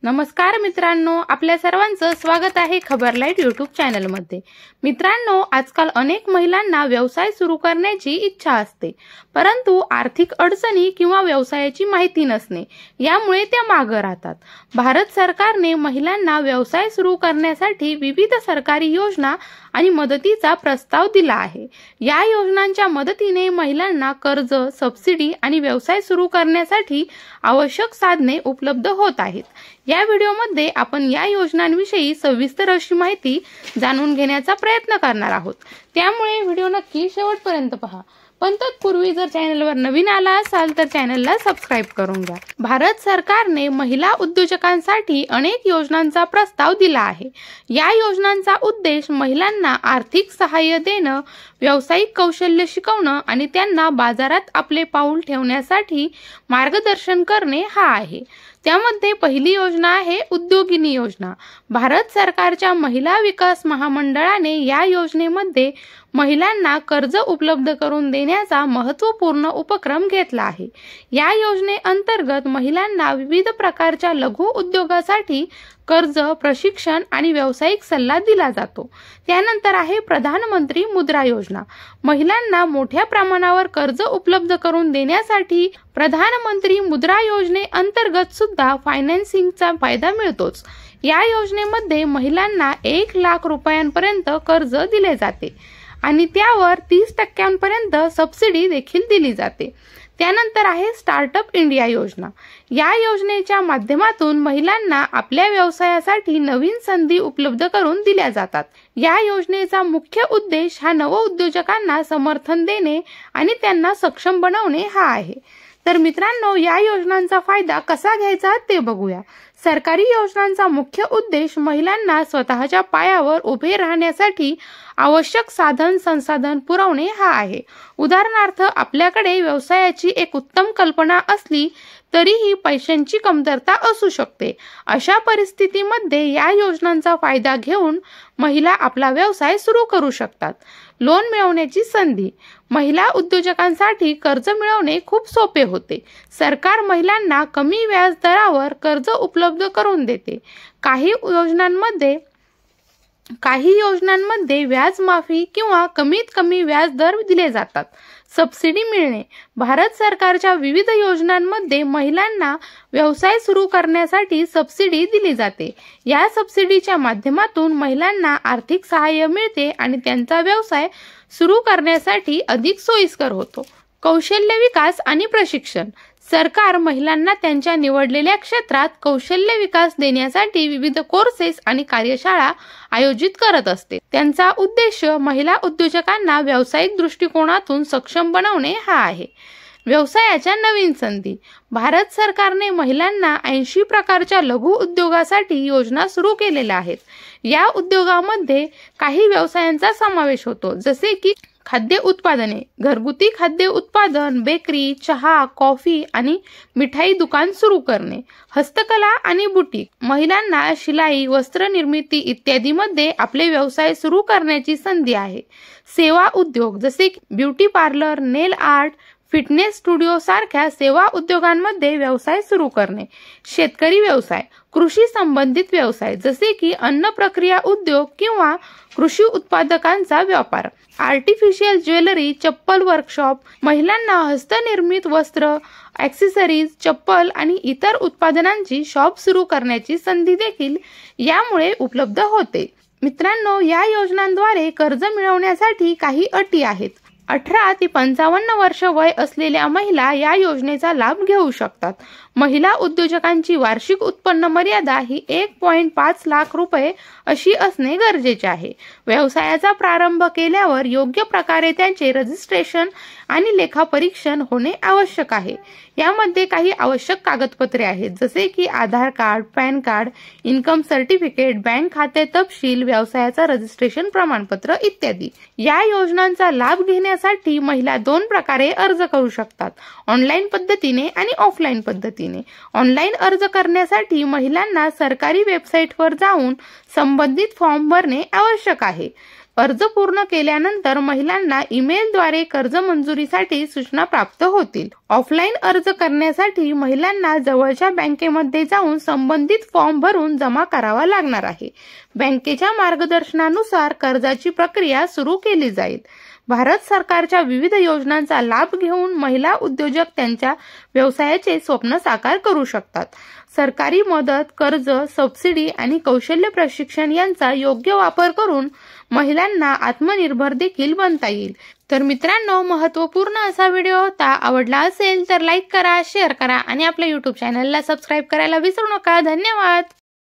नमस्कार मित्रांनो, आपल्या सर्वांचं स्वागत आहे खबर लाईट यूट्यूब चॅनलमध्ये। मित्रांनो, आजकाल अनेक महिलांना व्यवसाय सुरू करण्याची इच्छा असते, परंतु आर्थिक अडचणी किंवा व्यवसायाची माहिती नसणे यामुळे त्या मागे राहतात। भारत सरकारने महिलांना व्यवसाय सुरू करण्यासाठी विविध सरकारी योजना आणि मदतीचा प्रस्ताव दिला आहे। या योजनांच्या मदतीने महिलांना कर्ज, सबसिडी आणि व्यवसाय सुरू करण्यासाठी आवश्यक साधने उपलब्ध होत आहेत। या व्हिडिओमध्ये आपण या योजनांविषयी सविस्तर अशी माहिती जाणून घेण्याचा प्रयत्न करणार आहोत, त्यामुळे व्हिडिओ नक्की शेवटपर्यंत पहा। पण तत्पूर्वी जर चॅनलवर नवीन आला असाल तर चॅनलला सबस्क्राइब करून घ्या। भारत सरकारने महिला उद्योजकांसाठी अनेक योजनांचा प्रस्ताव दिला आहे। या योजनांचा उद्देश महिलांना आर्थिक सहाय्य देणं, व्यावसायिक कौशल्य शिकवणं आणि त्यांना बाजारात आपले पाऊल ठेवण्यासाठी मार्गदर्शन करणे हा आहे। त्यामध्ये पहिली योजना आहे उद्योगिनी योजना। भारत सरकारच्या महिला विकास महामंडळाने या योजनेमध्ये महिलांना कर्ज उपलब्ध करून देण्याचा महत्त्वपूर्ण उपक्रम घेतला आहे। या योजनेअंतर्गत महिलांना विविध प्रकारच्या लघु उद्योगासाठी कर्ज, प्रशिक्षण आणि व्यावसायिक सल्ला दिला जातो। त्यानंतर आहे प्रधानमंत्री मुद्रा योजना। महिलांना मोठ्या प्रमाणावर कर्ज उपलब्ध करून देण्यासाठी प्रधानमंत्री मुद्रा योजनेअंतर्गत सुद्धा फायनान्सिंगचा फायदा मिळतोच। या योजनेमध्ये महिलांना 1 लाख रुपयांपर्यंत कर्ज दिले जाते आणि त्यावर 30% सबसिडी देखील दिली जाते। त्यानंतर आहे स्टार्टअप इंडिया योजना। या योजनेच्या माध्यमातून महिलांना आपल्या व्यवसायासाठी नवीन संधी उपलब्ध करून दिल्या जातात। या योजनेचा मुख्य उद्देश हा नवउद्योजकांना समर्थन देणे आणि त्यांना सक्षम बनवणे हा आहे। तर मित्रांनो, या योजनांचा फायदा कसा घ्यायचा ते बघूया। सरकारी योजनांचा मुख्य उद्देश महिलांना स्वतःच्या पायावर उभे राहण्यासाठी आवश्यक साधन संसाधन पुरवणे हा आहे। उदाहरणार्थ, आपल्याकडे व्यवसायाची एक उत्तम कल्पना असली तरीही पैशांची कमतरता असू शकते। अशा परिस्थितीमध्ये या योजनांचा फायदा घेऊन महिला आपला व्यवसाय सुरू करू शकतात। लोन मिळवण्याची संधी। महिला उद्योजकांसाठी कर्ज मिळवणे खूप सोपे होते। सरकार महिलांना कमी व्याज दरावर कर्ज उपलब्ध करून देते। काही योजनांमध्ये व्याज माफी किंवा कमीत कमी व्याज दर दिले जातात। सबसिडी मिळणे। भारत सरकारच्या विविध योजनांमध्ये महिलांना व्यवसाय सुरू करण्यासाठी सबसिडी दिली जाते। या सबसिडीच्या माध्यमातून महिलांना आर्थिक सहाय्य मिळते आणि त्यांचा व्यवसाय सुरू करण्यासाठी अधिक सोयीस्कर होतो। कौशल्य विकास आणि प्रशिक्षण। सरकार महिलांना त्यांच्या निवडलेल्या क्षेत्रात कौशल्य विकास देण्यासाठी विविध कोर्सेस आणि कार्यशाळा आयोजित करत असते। त्यांचा उद्देश महिला उद्योजकांना व्यावसायिक दृष्टिकोनातून सक्षम बनवणे हा आहे। व्यवसायाच्या नवीन संधी। भारत सरकारने महिलांना 80 प्रकारच्या लघु उद्योगासाठी योजना सुरू केलेल्या आहेत। या उद्योगामध्ये काही व्यवसायांचा समावेश होतो, जसे की खाद्य उत्पादने, घरगुती खाद्य उत्पादन, बेकरी, चहा, कॉफी आणि मिठाई दुकान सुरू करणे, हस्तकला आणि बुटीक। महिलांना शिलाई, वस्त्र निर्मिती इत्यादीमध्ये आपले व्यवसाय सुरू करण्याची संधी आहे। सेवा उद्योग, जसे की ब्युटी पार्लर, नेल आर्ट, फिटनेस स्टुडिओ सारख्या सेवा उद्योगांमध्ये व्यवसाय सुरू करणे। शेतकरी व्यवसाय, कृषी संबंधित व्यवसाय, जसे की अन्न प्रक्रिया उद्योग किंवा कृषी उत्पादकांचा व्यापार। आर्टिफिशियल ज्वेलरी, चप्पल वर्कशॉप। महिलांना हस्तनिर्मित वस्त्र, ॲक्सेसरीज, चप्पल आणि इतर उत्पादनांची शॉप सुरू करण्याची संधी देखील यामुळे उपलब्ध होते। मित्रांनो, या योजनांद्वारे कर्ज मिळवण्यासाठी काही अटी आहेत। 18 ते 55 वर्ष वय असलेल्या महिला या योजनेचा लाभ घेऊ शकतात। महिला उद्योजकांची वार्षिक उत्पन्न मर्यादा ही 1.5 लाख रुपये अशी असणे गरजेचे आहे। व्यवसायाचा प्रारंभ केल्यावर योग्य प्रकारे त्यांचे रजिस्ट्रेशन आणि लेखापरीक्षण होणे आवश्यक आहे। यामध्ये काही आवश्यक कागदपत्रे आहेत, जसे की Aadhaar card, PAN card, income certificate, bank खाते तपशील, व्यवसायाचा रजिस्ट्रेशन प्रमाणपत्र इत्यादी। या योजनांचा लाभ घेण्यासाठी महिला 2 प्रकारे अर्ज करू शकतात, ऑनलाईन पद्धतीने आणि ऑफलाईन पद्धतीने। ऑनलाईन अर्ज करण्यासाठी महिलांना सरकारी वेबसाईटवर जाऊन संबंधित फॉर्म भरणे आवश्यक आहे। अर्ज पूर्ण केल्यानंतर महिलांना ईमेलद्वारे कर्ज मंजुरीसाठी सूचना प्राप्त होतील। ऑफलाईन अर्ज करण्यासाठी महिलांना जवळच्या बँकेमध्ये जाऊन संबंधित फॉर्म भरून जमा करावा लागणार आहे। बँकेच्या मार्गदर्शनानुसार कर्जाची प्रक्रिया सुरू केली जाईल। भारत सरकारच्या विविध योजनांचा लाभ घेऊन महिला उद्योजक त्यांच्या व्यवसायाचे स्वप्न साकार करू शकतात। सरकारी मदत, कर्ज, सबसिडी आणि कौशल्य प्रशिक्षण यांचा योग्य वापर करून महिलांना आत्मनिर्भर देखील बनता येईल। तर मित्रांनो, महत्त्वपूर्ण असा व्हिडिओ होता। आवडला असेल तर लाईक करा, शेअर करा आणि आपल्या YouTube चॅनलला सबस्क्राईब करायला विसरू नका। धन्यवाद।